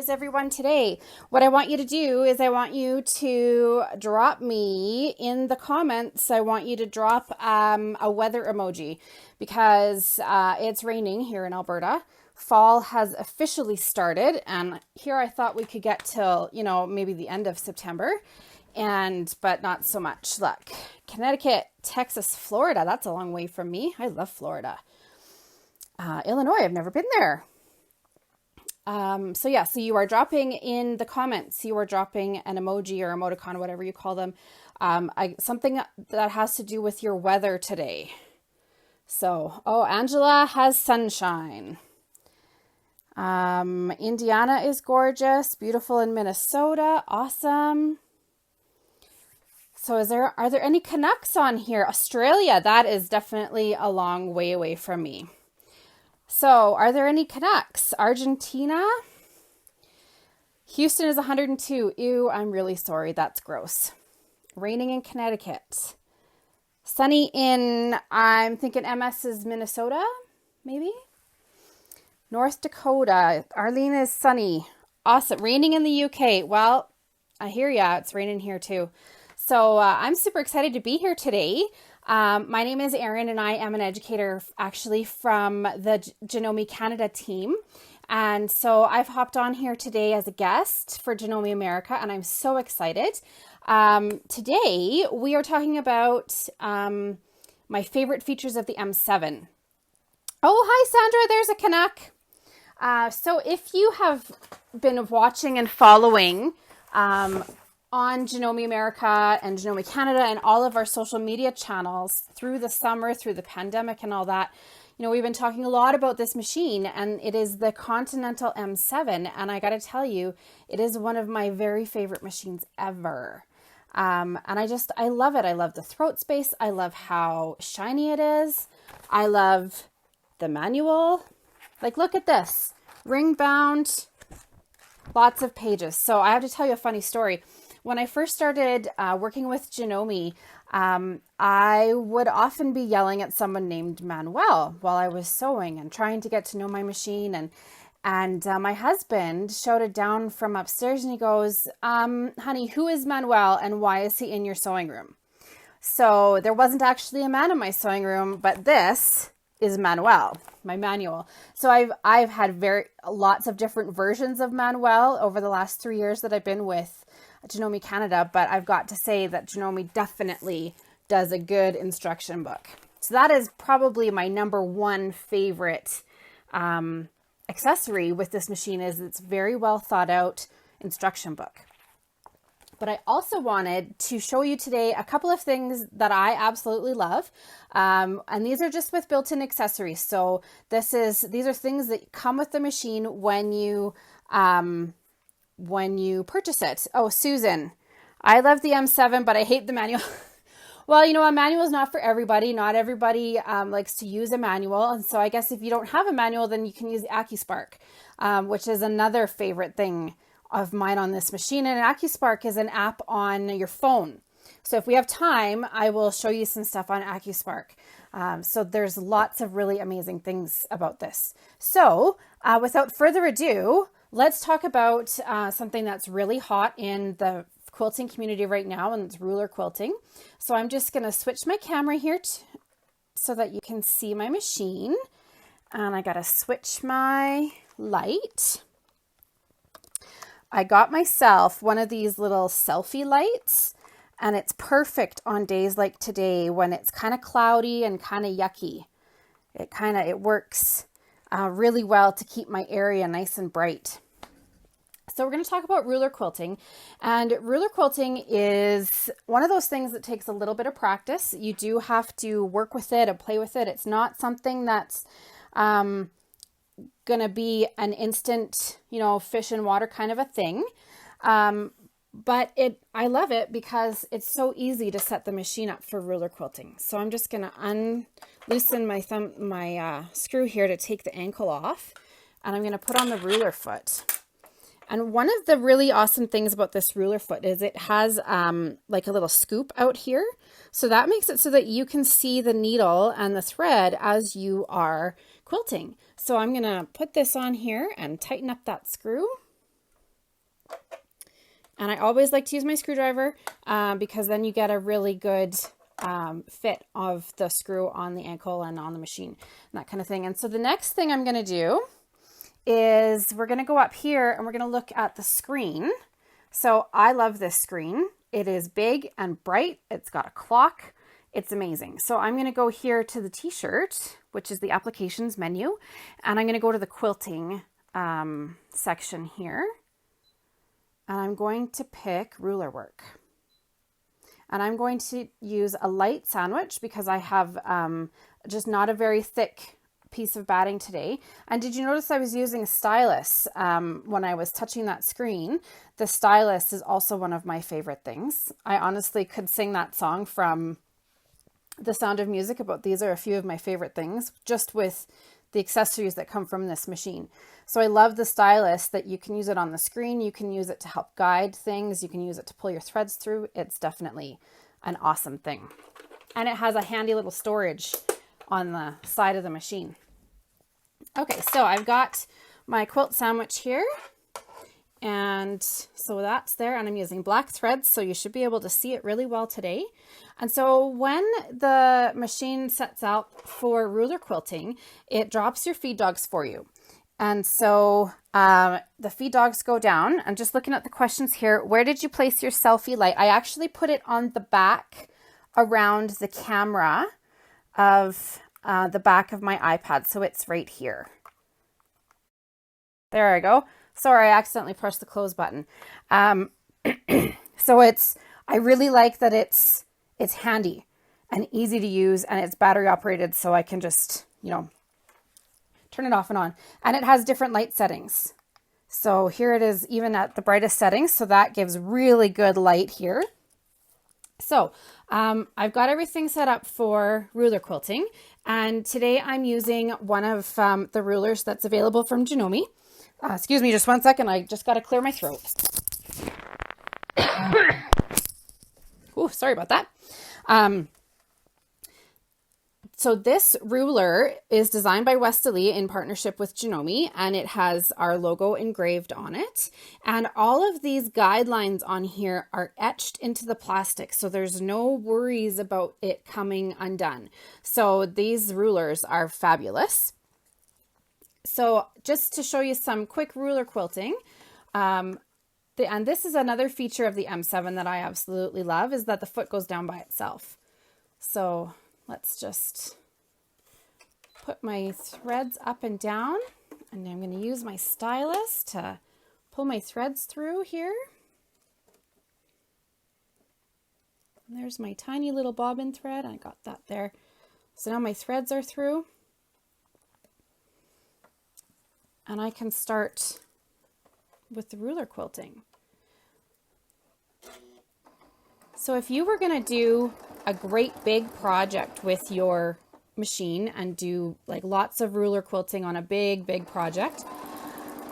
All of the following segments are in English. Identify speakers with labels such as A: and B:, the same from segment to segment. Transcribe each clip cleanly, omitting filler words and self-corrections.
A: is everyone today? What I want you to do is I want you to drop me in the comments. I want you to drop a weather emoji because it's raining here in Alberta. Fall has officially started, and here I thought we could get till, maybe the end of September, but not so much. Look, Connecticut, Texas, Florida, that's a long way from me. I love Florida. Illinois, I've never been there. So you are dropping in the comments, you are dropping an emoji or emoticon, whatever you call them, something that has to do with your weather today. So, Angela has sunshine. Indiana is gorgeous, beautiful in Minnesota. Awesome. So are there any Canucks on here? Australia, that is definitely a long way away from me. So are there any Canucks? Argentina? Houston is 102. Ew, I'm really sorry. That's gross. Raining in Connecticut. Sunny in, I'm thinking MS is Minnesota, maybe? North Dakota. Arlene is sunny. Awesome. Raining in the UK. Well, I hear ya. It's raining here too. So I'm super excited to be here today. My name is Erin, and I am an educator actually from the Janome Canada team. And so I've hopped on here today as a guest for Janome America, and I'm so excited. Today we are talking about my favorite features of the M7. Oh, hi Sandra, there's a Canuck. So if you have been watching and following on Janome America and Janome Canada and all of our social media channels through the summer, through the pandemic and all that, we've been talking a lot about this machine, and it is the Continental M7. And I got to tell you, it is one of my very favorite machines ever. And I love it. I love the throat space. I love how shiny it is. I love the manual. Like, look at this, ring bound, lots of pages. So I have to tell you a funny story. When I first started working with Janome, I would often be yelling at someone named Manuel while I was sewing and trying to get to know my machine. And my husband shouted down from upstairs and he goes, honey, who is Manuel and why is he in your sewing room? So there wasn't actually a man in my sewing room, but this is Manuel, my manual. So I've had lots of different versions of Manuel over the last 3 years that I've been with Janome Canada, but I've got to say that Janome definitely does a good instruction book. So that is probably my number one favorite accessory with this machine, is it's very well thought out instruction book. But I also wanted to show you today a couple of things that I absolutely love. And these are just with built-in accessories. So these are things that come with the machine when you purchase it. Oh, Susan, I love the M7, but I hate the manual. Well, a manual is not for everybody. Not everybody likes to use a manual. And so I guess if you don't have a manual, then you can use the AccuSpark, which is another favorite thing of mine on this machine. And AccuSpark is an app on your phone. So if we have time, I will show you some stuff on AccuSpark. So there's lots of really amazing things about this. So without further ado, let's talk about something that's really hot in the quilting community right now, and it's ruler quilting. So I'm just going to switch my camera here so that you can see my machine. And I got to switch my light. I got myself one of these little selfie lights, and it's perfect on days like today when it's kind of cloudy and kind of yucky. It works really well to keep my area nice and bright. So we're going to talk about ruler quilting, and ruler quilting is one of those things that takes a little bit of practice. You do have to work with it and play with it. It's not something that's going to be an instant, fish in water kind of a thing. But I love it because it's so easy to set the machine up for ruler quilting. So I'm just going to loosen my screw here to take the ankle off, and I'm going to put on the ruler foot. And one of the really awesome things about this ruler foot is it has like a little scoop out here. So that makes it so that you can see the needle and the thread as you are quilting. So I'm going to put this on here and tighten up that screw. And I always like to use my screwdriver because then you get a really good fit of the screw on the ankle and on the machine and that kind of thing. And so the next thing I'm going to do is we're going to go up here and we're going to look at the screen. So I love this screen. It is big and bright. It's got a clock. It's amazing. So I'm going to go here to the t-shirt, which is the applications menu. And I'm going to go to the quilting section here. And I'm going to pick ruler work. And I'm going to use a light sandwich because I have just not a very thick piece of batting today. And did you notice I was using a stylus when I was touching that screen? The stylus is also one of my favorite things. I honestly could sing that song from The Sound of Music about these are a few of my favorite things, just with the accessories that come from this machine. So I love the stylus that you can use it on the screen. You can use it to help guide things. You can use it to pull your threads through. It's definitely an awesome thing. And it has a handy little storage on the side of the machine. Okay, so I've got my quilt sandwich here. And so that's there, and I'm using black threads, so you should be able to see it really well today. And so when the machine sets out for ruler quilting, it drops your feed dogs for you. And so the feed dogs go down. I'm just looking at the questions here. Where did you place your selfie light? I actually put it on the back around the camera of the back of my iPad, so it's right here. There I go. Sorry, I accidentally pressed the close button. So I really like that it's handy and easy to use, and it's battery operated, so I can just, turn it off and on. And it has different light settings. So here it is even at the brightest settings. So that gives really good light here. So I've got everything set up for ruler quilting. And today I'm using one of the rulers that's available from Janome. Excuse me just one second. I just got to clear my throat. Ooh, sorry about that. So this ruler is designed by Westerly in partnership with Janome, and it has our logo engraved on it. And all of these guidelines on here are etched into the plastic, so there's no worries about it coming undone. So these rulers are fabulous. So just to show you some quick ruler quilting, and this is another feature of the M7 that I absolutely love, is that the foot goes down by itself. So let's just put my threads up and down, and I'm going to use my stylus to pull my threads through here. And there's my tiny little bobbin thread. I got that there. So now my threads are through. And I can start with the ruler quilting. So if you were going to do a great big project with your machine and do like lots of ruler quilting on a big project,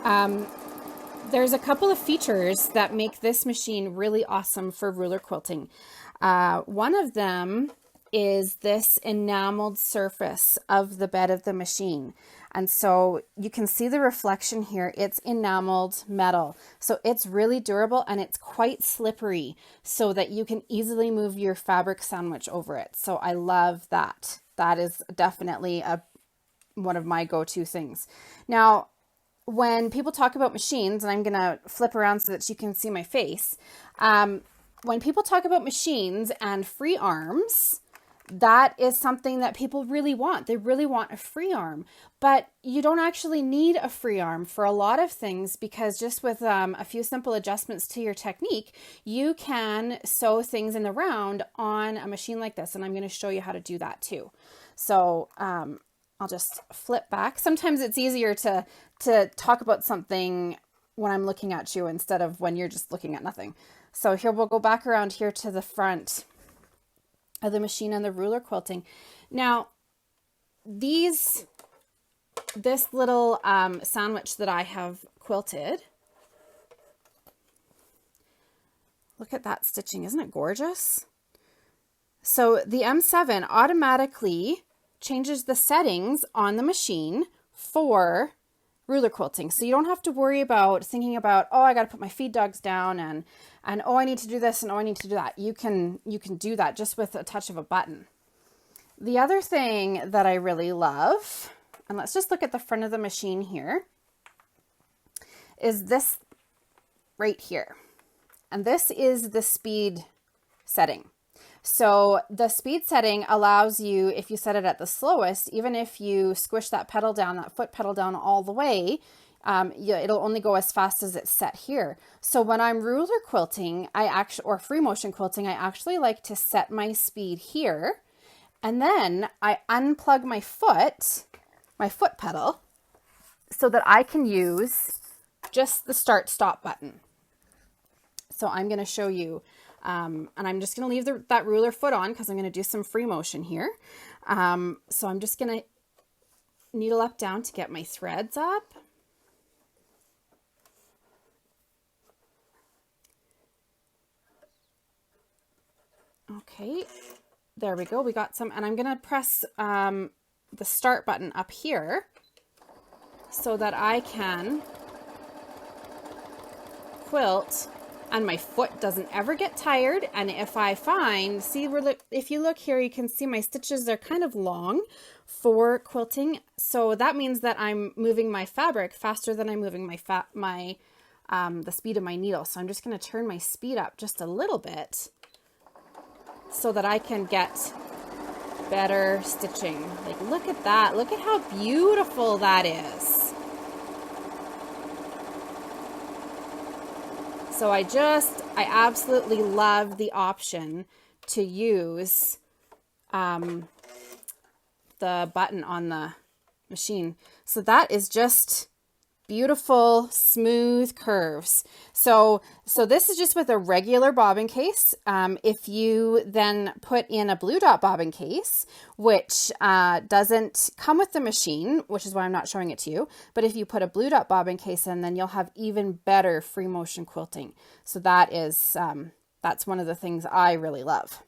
A: there's a couple of features that make this machine really awesome for ruler quilting. One of them is this enameled surface of the bed of the machine. And so you can see the reflection here. It's enameled metal. So it's really durable and it's quite slippery so that you can easily move your fabric sandwich over it. So I love that. That is definitely one of my go-to things. Now, when people talk about machines, and I'm going to flip around so that you can see my face. When people talk about machines and free arms, that is something that people really want. They really want a free arm, but you don't actually need a free arm for a lot of things, because just with a few simple adjustments to your technique, you can sew things in the round on a machine like this. And I'm going to show you how to do that too. So I'll just flip back. Sometimes it's easier to talk about something when I'm looking at you instead of when you're just looking at nothing. So here we'll go back around here to the front of the machine and the ruler quilting. Now, this little sandwich that I have quilted, look at that stitching, isn't it gorgeous? So the M7 automatically changes the settings on the machine for ruler quilting. So you don't have to worry about thinking about, oh, I got to put my feed dogs down and oh, I need to do this and oh, I need to do that. You can do that just with a touch of a button. The other thing that I really love, and let's just look at the front of the machine here, is this right here. And this is the speed setting. So the speed setting allows you, if you set it at the slowest, even if you squish that pedal down, that foot pedal down all the way, it'll only go as fast as it's set here. So when I'm ruler quilting, or free motion quilting, I actually like to set my speed here. And then I unplug my foot pedal, so that I can use just the start stop button. So I'm going to show you, and I'm just going to leave that ruler foot on because I'm going to do some free motion here. So I'm just going to needle up down to get my threads up. Okay, there we go. We got some, and I'm going to press the start button up here so that I can quilt and my foot doesn't ever get tired. And if I find, if you look here, you can see my stitches, they're kind of long for quilting. So that means that I'm moving my fabric faster than I'm moving the speed of my needle. So I'm just going to turn my speed up just a little bit so that I can get better stitching. Like, look at that. Look at how beautiful that is. So I absolutely love the option to use the button on the machine. So that is just beautiful, smooth curves. So this is just with a regular bobbin case. If you then put in a blue dot bobbin case, which doesn't come with the machine, which is why I'm not showing it to you, but if you put a blue dot bobbin case in, then you'll have even better free motion quilting. So that is, that's one of the things I really love.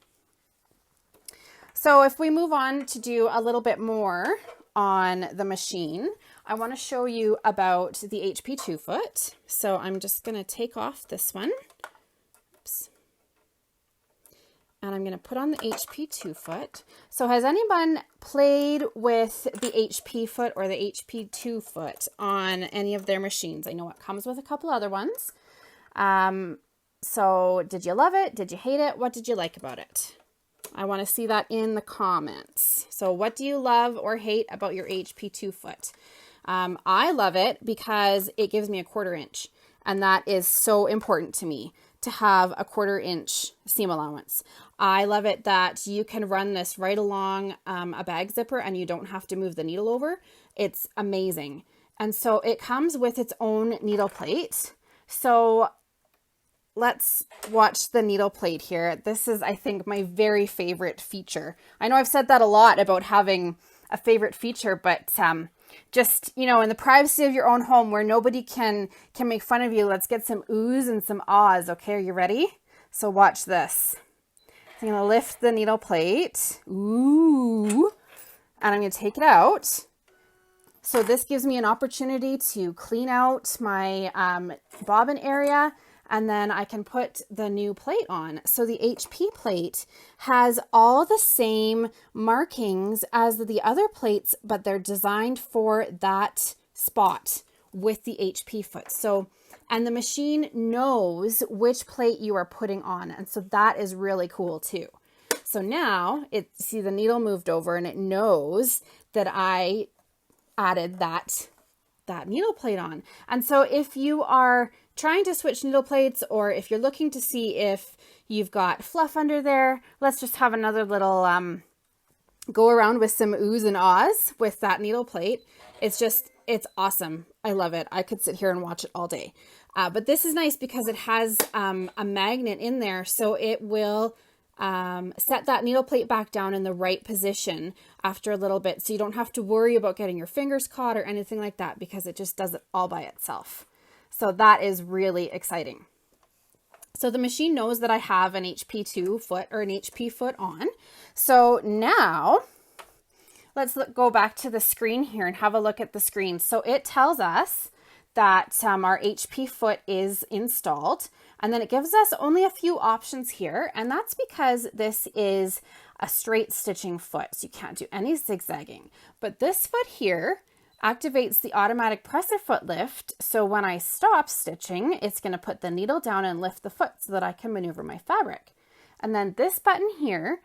A: So if we move on to do a little bit more on the machine, I want to show you about the HP 2-foot. So I'm just going to take off this one. Oops. And I'm going to put on the HP 2-foot. So has anyone played with the HP foot or the HP 2-foot on any of their machines? I know it comes with a couple other ones. So did you love it? Did you hate it? What did you like about it? I want to see that in the comments. So what do you love or hate about your HP 2-foot? I love it because it gives me a 1/4 inch, and that is so important to me, to have a 1/4 inch seam allowance. I love it that you can run this right along a bag zipper and you don't have to move the needle over. It's amazing. And so it comes with its own needle plate. So let's watch the needle plate here. This is, I think, my very favorite feature. I know I've said that a lot about having a favorite feature, but just, you know, in the privacy of your own home where nobody can make fun of you, let's get some oohs and some ahs. Okay, are you ready? So watch this. I'm going to lift the needle plate. Ooh. And I'm going to take it out. So this gives me an opportunity to clean out my bobbin area, and then I can put the new plate on. So the HP plate has all the same markings as the other plates, but they're designed for that spot with the HP foot. So, and the machine knows which plate you are putting on. And so that is really cool too. So now see the needle moved over and it knows that I added that needle plate on. And so if you are trying to switch needle plates, or if you're looking to see if you've got fluff under there, let's just have another little go around with some oohs and ahs with that needle plate. It's awesome. I love it. I could sit here and watch it all day. But this is nice because it has a magnet in there, so it will set that needle plate back down in the right position after a little bit. So you don't have to worry about getting your fingers caught or anything like that, because it just does it all by itself. So that is really exciting. So the machine knows that I have an HP 2-foot or an HP foot on. So now let's go back to the screen here and have a look at the screen. So it tells us that our HP foot is installed, and then it gives us only a few options here, and that's because this is a straight stitching foot, so you can't do any zigzagging. But this foot here activates the automatic presser foot lift, so when I stop stitching, it's going to put the needle down and lift the foot so that I can maneuver my fabric. And then this button here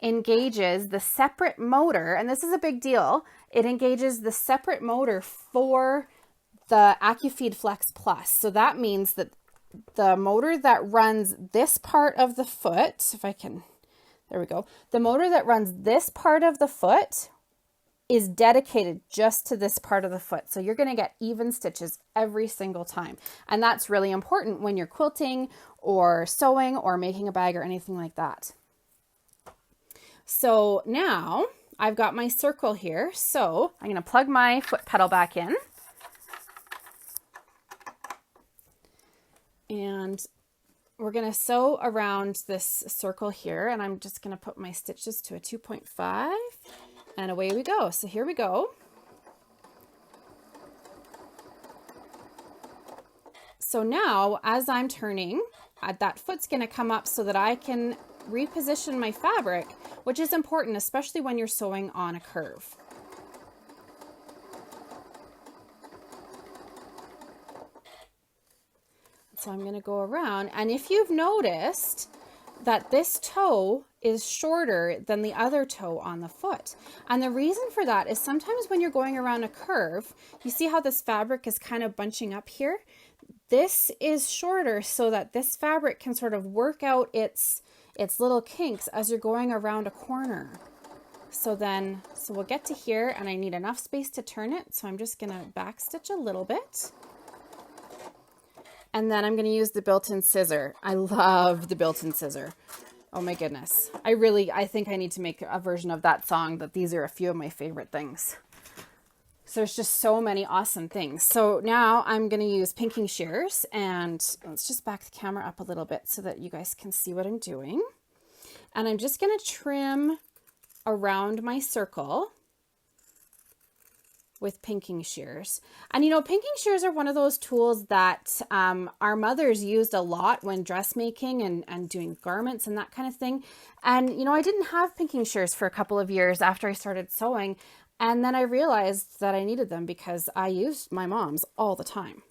A: engages the separate motor, and this is a big deal. It engages the separate motor for the AccuFeed Flex Plus. So that means that the motor that runs this part of the foot, if I can, there we go. The motor that runs this part of the foot is dedicated just to this part of the foot. So you're going to get even stitches every single time. And that's really important when you're quilting or sewing or making a bag or anything like that. So now I've got my circle here. So I'm going to plug my foot pedal back in. And we're going to sew around this circle here. And I'm just going to put my stitches to a 2.5. And away we go. So here we go. So now as I'm turning, that foot's going to come up so that I can reposition my fabric, which is important, especially when you're sewing on a curve. So I'm going to go around, and if you've noticed that this toe is shorter than the other toe on the foot. And the reason for that is sometimes when you're going around a curve, you see how this fabric is kind of bunching up here? This is shorter so that this fabric can sort of work out its little kinks as you're going around a corner. So we'll get to here, and I need enough space to turn it. So I'm just going to backstitch a little bit. And then I'm going to use the built-in scissor. I love the built-in scissor. Oh my goodness. I think I need to make a version of that song, but these are a few of my favorite things. So there's just so many awesome things. So now I'm going to use pinking shears, and let's just back the camera up a little bit so that you guys can see what I'm doing. And I'm just going to trim around my circle with pinking shears. And you know, pinking shears are one of those tools that our mothers used a lot when dressmaking and doing garments and that kind of thing. And you know, I didn't have pinking shears for a couple of years after I started sewing, and then I realized that I needed them because I used my mom's all the time.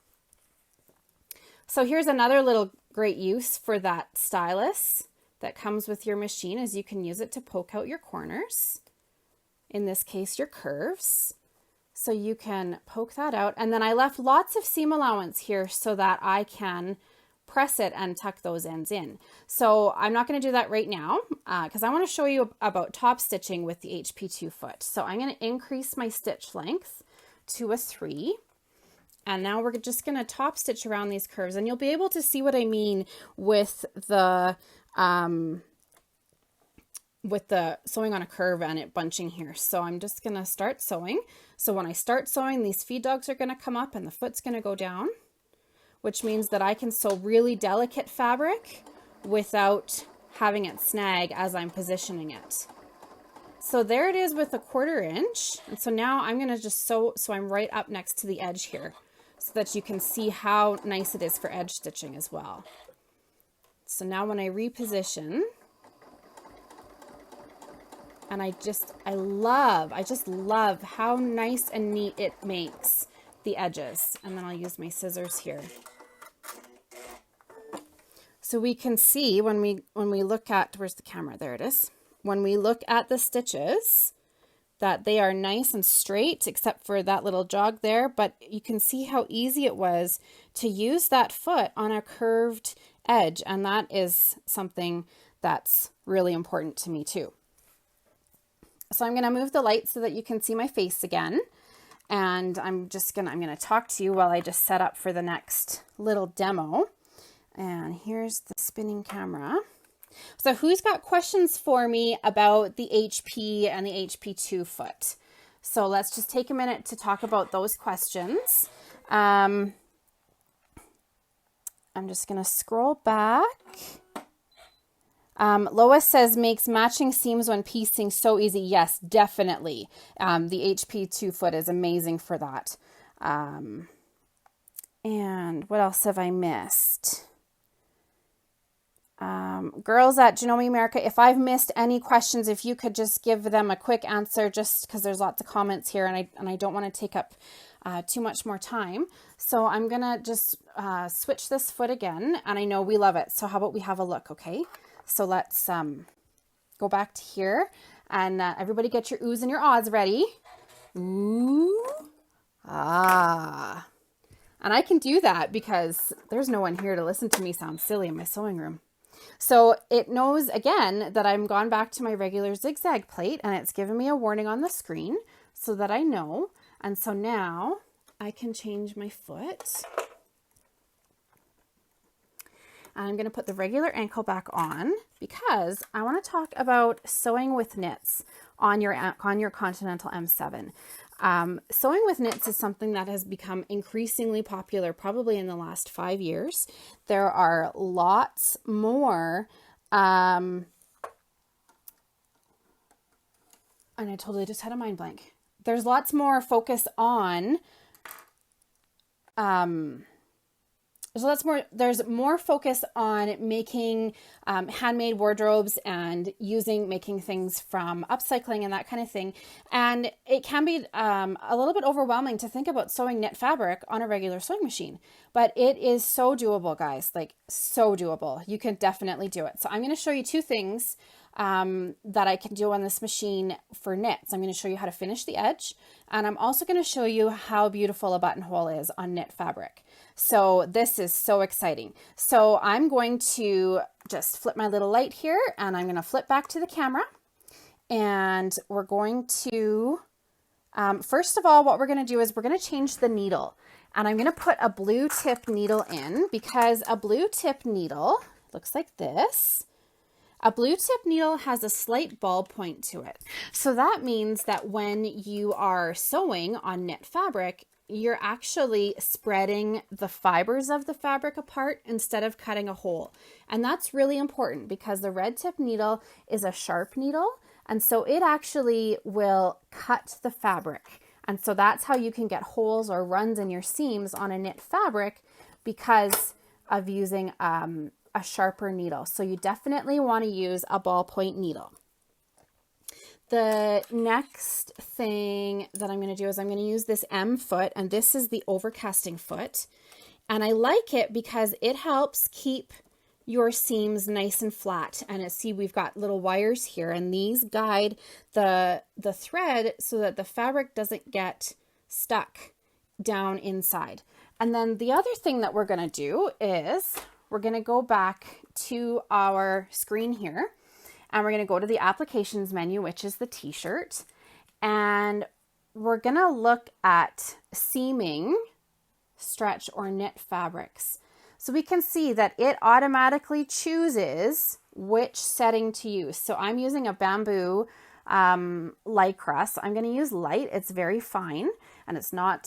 A: So here's another little great use for that stylus that comes with your machine, is you can use it to poke out your corners, in this case your curves. So you can poke that out, and then I left lots of seam allowance here so that I can press it and tuck those ends in. So I'm not going to do that right now because I want to show you about top stitching with the HP2 foot. So I'm going to increase my stitch length to a 3. And now we're just going to top stitch around these curves, and you'll be able to see what I mean with the sewing on a curve and it bunching here. So I'm just going to start sewing. So when I start sewing, these feed dogs are going to come up and the foot's going to go down, which means that I can sew really delicate fabric without having it snag as I'm positioning it. So there it is with a 1/4 inch. And so now I'm going to just sew, so I'm right up next to the edge here so that you can see how nice it is for edge stitching as well. So now when I reposition, and I just love how nice and neat it makes the edges. And then I'll use my scissors here. So we can see when we look at, where's the camera? There it is. When we look at the stitches, that they are nice and straight, except for that little jog there. But you can see how easy it was to use that foot on a curved edge. And that is something that's really important to me too. So I'm going to move the light so that you can see my face again. And I'm going to talk to you while I just set up for the next little demo. And here's the spinning camera. So who's got questions for me about the HP and the HP2 foot? So let's just take a minute to talk about those questions. I'm just going to scroll back. Lois says, makes matching seams when piecing so easy. Yes, definitely. The HP 2-foot is amazing for that. And what else have I missed? Girls at Janome America, if I've missed any questions, if you could just give them a quick answer, just because there's lots of comments here and I don't want to take up too much more time. So I'm going to just switch this foot again, and I know we love it. So how about we have a look, okay? So let's go back to here, and everybody get your oohs and your ahs ready. Ooh, ah. And I can do that because there's no one here to listen to me sound silly in my sewing room. So it knows again that I'm gone back to my regular zigzag plate, and it's given me a warning on the screen so that I know. And so now I can change my foot. And I'm going to put the regular ankle back on because I want to talk about sewing with knits on your Continental M7. Sewing with knits is something that has become increasingly popular probably in the last 5 years. There are lots more, and I totally just had a mind blank. There's lots more focus on, there's more focus on making handmade wardrobes and making things from upcycling and that kind of thing. And it can be a little bit overwhelming to think about sewing knit fabric on a regular sewing machine, but it is so doable, guys, like so doable. You can definitely do it. So I'm going to show you 2 things that I can do on this machine for knits. I'm going to show you how to finish the edge, and I'm also going to show you how beautiful a buttonhole is on knit fabric. So this is so exciting. So I'm going to just flip my little light here, and I'm going to flip back to the camera, and we're going to, first of all, what we're going to do is we're going to change the needle, and I'm going to put a blue tip needle in because a blue tip needle looks like this. A blue tip needle has a slight ball point to it. So that means that when you are sewing on knit fabric, you're actually spreading the fibers of the fabric apart instead of cutting a hole. And that's really important because the red tip needle is a sharp needle. And so it actually will cut the fabric. And so that's how you can get holes or runs in your seams on a knit fabric because of using a sharper needle. So you definitely want to use a ballpoint needle. The next thing that I'm going to do is I'm going to use this M foot, and this is the overcasting foot. And I like it because it helps keep your seams nice and flat. And see, we've got little wires here, and these guide the thread so that the fabric doesn't get stuck down inside. And then the other thing that we're going to do is we're going to go back to our screen here, and we're going to go to the applications menu, which is the t-shirt, and we're going to look at seaming, stretch, or knit fabrics. So we can see that it automatically chooses which setting to use. So I'm using a bamboo lycra, so I'm going to use light. It's very fine, and it's not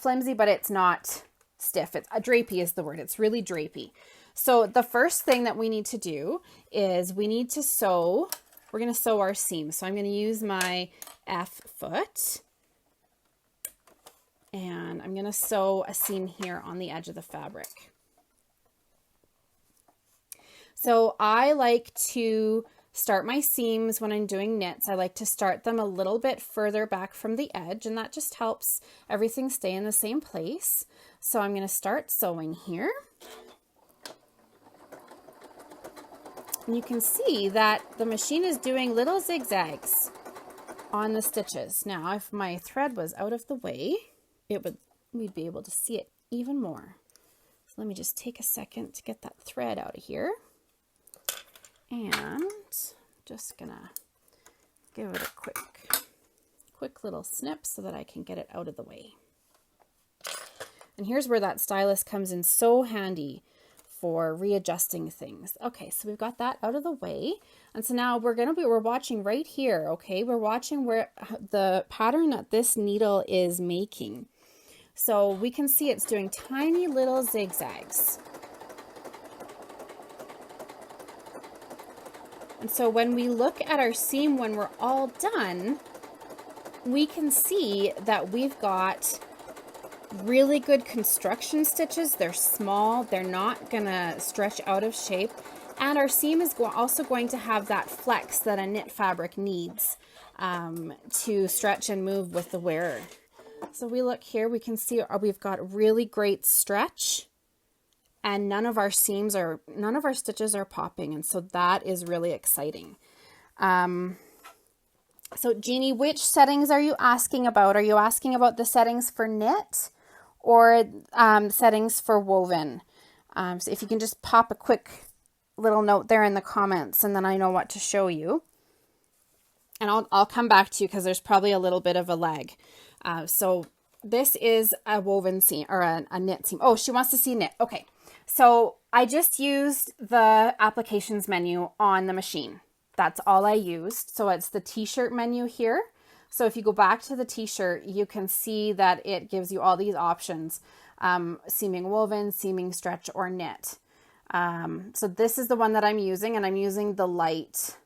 A: flimsy, but it's not stiff. It's drapey is the word. It's really drapey. So the first thing that we need to do is we need to sew. We're going to sew our seam. So I'm going to use my F foot, and I'm going to sew a seam here on the edge of the fabric. So I like to start my seams when I'm doing knits. I like to start them a little bit further back from the edge, and that just helps everything stay in the same place. So I'm going to start sewing here. And you can see that the machine is doing little zigzags on the stitches. Now, if my thread was out of the way, we'd be able to see it even more. So let me just take a second to get that thread out of here. And just gonna give it a quick little snip so that I can get it out of the way. And here's where that stylus comes in so handy for readjusting things. Okay, so we've got that out of the way. And so now we're watching right here, okay? We're watching where the pattern that this needle is making. So we can see it's doing tiny little zigzags. And so when we look at our seam when we're all done, we can see that we've got really good construction stitches. They're small, they're not gonna stretch out of shape, and our seam is also going to have that flex that a knit fabric needs to stretch and move with the wearer. So we look here, we can see we've got really great stretch, and none of our stitches are popping, and so that is really exciting. So Jeannie, which settings are you asking about? Are you asking about the settings for knit or settings for woven? So if you can just pop a quick little note there in the comments, and then I know what to show you. And I'll come back to you because there's probably a little bit of a lag. So this is a woven seam or a knit seam. Oh, she wants to see knit. Okay. So I just used the applications menu on the machine. That's all I used. So it's the t-shirt menu here. So if you go back to the t-shirt, you can see that it gives you all these options, seaming woven, seaming stretch, or knit. So this is the one that I'm using, and I'm using the light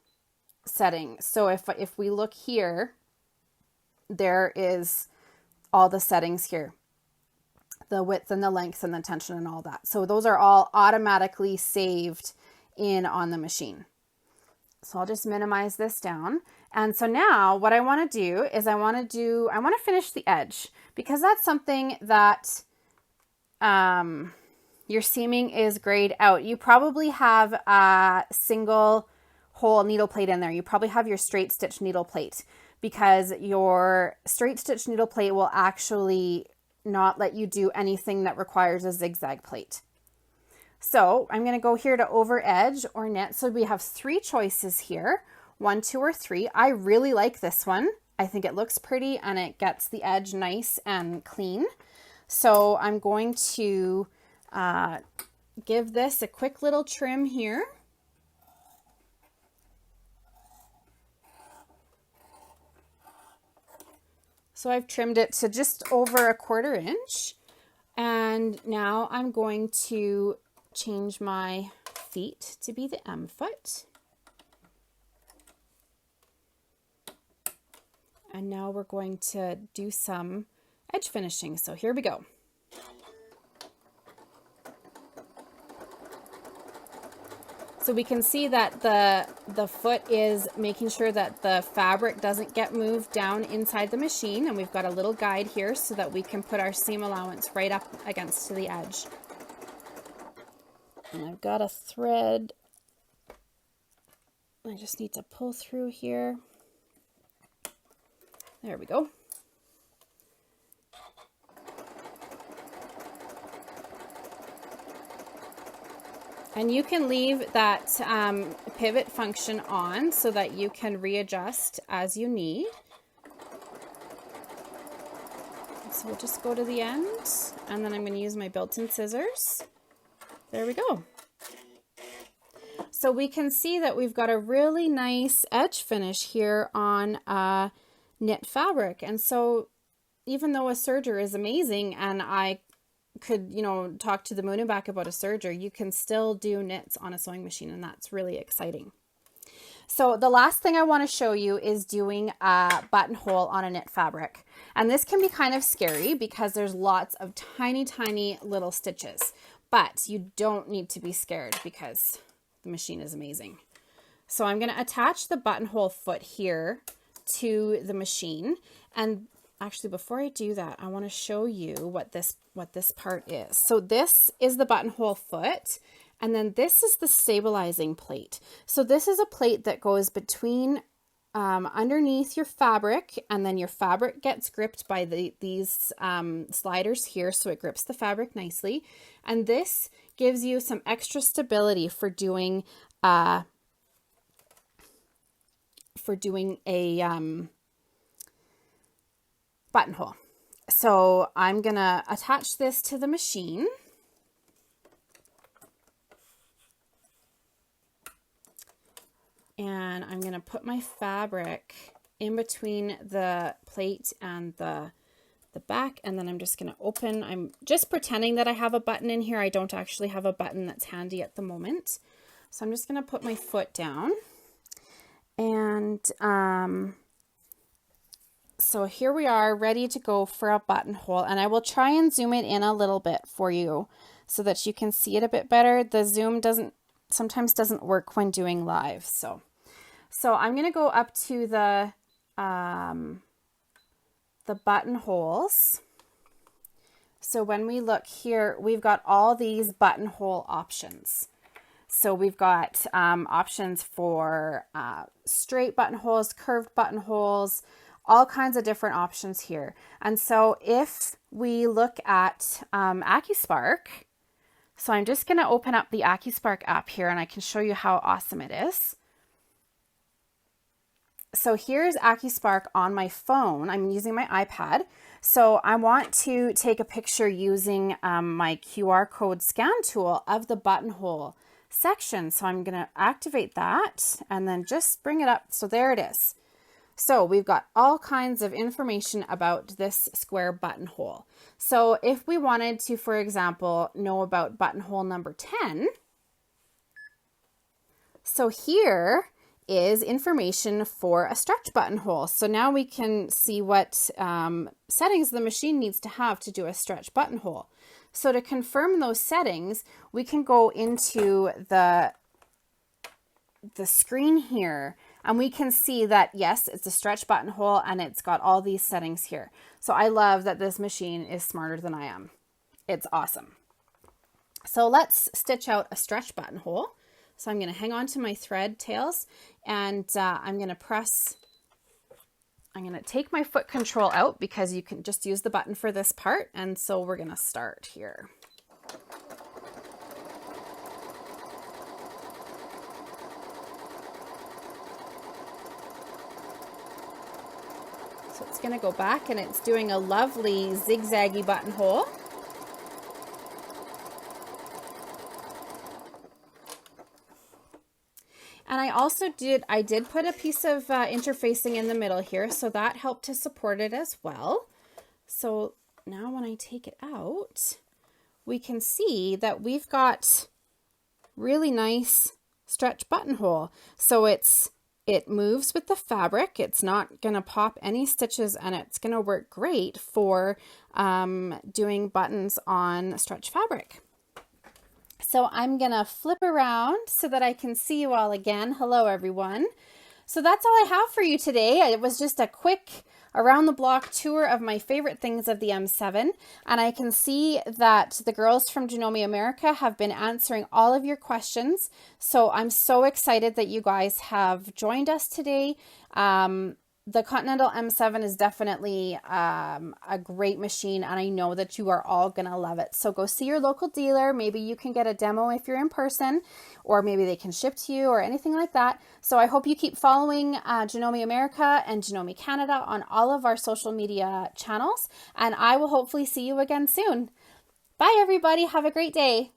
A: setting. So if we look here, there is all the settings here, the width and the length and the tension and all that. So those are all automatically saved in on the machine. So I'll just minimize this down. And so now what I want to do is I want to finish the edge, because that's something that your seaming is grayed out. You probably have a single hole needle plate in there. You probably have your straight stitch needle plate, because your straight stitch needle plate will actually not let you do anything that requires a zigzag plate. So I'm going to go here to over edge or knit. So we have 3 choices here, 1, 2, or 3. I really like this one. I think it looks pretty and it gets the edge nice and clean. So I'm going to give this a quick little trim here. So I've trimmed it to just over 1/4 inch. And now I'm going to change my feet to be the M foot. And now we're going to do some edge finishing. So here we go. So we can see that the foot is making sure that the fabric doesn't get moved down inside the machine. And we've got a little guide here so that we can put our seam allowance right up against to the edge. And I've got a thread. I just need to pull through here. There we go. And you can leave that pivot function on so that you can readjust as you need. So we'll just go to the end, and then I'm going to use my built-in scissors. There we go. So we can see that we've got a really nice edge finish here on knit fabric. And so even though a serger is amazing, and I could, talk to the moon and back about a serger, you can still do knits on a sewing machine, and that's really exciting. So the last thing I want to show you is doing a buttonhole on a knit fabric. And this can be kind of scary because there's lots of tiny, tiny little stitches, but you don't need to be scared because the machine is amazing. So I'm going to attach the buttonhole foot here to the machine. And actually, before I do that, I want to show you what this part is. So this is the buttonhole foot, and then this is the stabilizing plate. So this is a plate that goes between underneath your fabric, and then your fabric gets gripped by these sliders here, so it grips the fabric nicely. And this gives you some extra stability for doing a buttonhole. So I'm gonna attach this to the machine. And I'm gonna put my fabric in between the plate and the back, and then I'm just gonna open. I'm just pretending that I have a button in here. I don't actually have a button that's handy at the moment. So I'm just gonna put my foot down, And so here we are, ready to go for a buttonhole, and I will try and zoom it in a little bit for you so that you can see it a bit better. The zoom sometimes doesn't work when doing live. So I'm going to go up to the buttonholes. So when we look here, we've got all these buttonhole options. So we've got options for straight buttonholes, curved buttonholes, all kinds of different options here. And so if we look at AccuSpark, so I'm just going to open up the AccuSpark app here and I can show you how awesome it is. So here's AccuSpark on my phone. I'm using my iPad. So I want to take a picture using my QR code scan tool of the buttonhole section. So I'm going to activate that and then just bring it up. So there it is. So we've got all kinds of information about this square buttonhole. So if we wanted to, for example, know about buttonhole number 10, so here is information for a stretch buttonhole. So now we can see what settings the machine needs to have to do a stretch buttonhole. So to confirm those settings, we can go into the screen here and we can see that, yes, it's a stretch buttonhole and it's got all these settings here. So I love that this machine is smarter than I am. It's awesome. So let's stitch out a stretch buttonhole. So I'm going to hang on to my thread tails and I'm going to take my foot control out because you can just use the button for this part. And so we're going to start here. So it's going to go back and it's doing a lovely zigzaggy buttonhole. And I did put a piece of interfacing in the middle here, so that helped to support it as well. So now when I take it out, we can see that we've got really nice stretch buttonhole. So it moves with the fabric. It's not going to pop any stitches and it's going to work great for doing buttons on stretch fabric. So I'm going to flip around so that I can see you all again. Hello, everyone. So that's all I have for you today. It was just a quick around the block tour of my favorite things of the M7. And I can see that the girls from Janome America have been answering all of your questions. So I'm so excited that you guys have joined us today. The Continental M7 is definitely a great machine, and I know that you are all going to love it. So go see your local dealer. Maybe you can get a demo if you're in person, or maybe they can ship to you or anything like that. So I hope you keep following Janome America and Janome Canada on all of our social media channels, and I will hopefully see you again soon. Bye, everybody. Have a great day.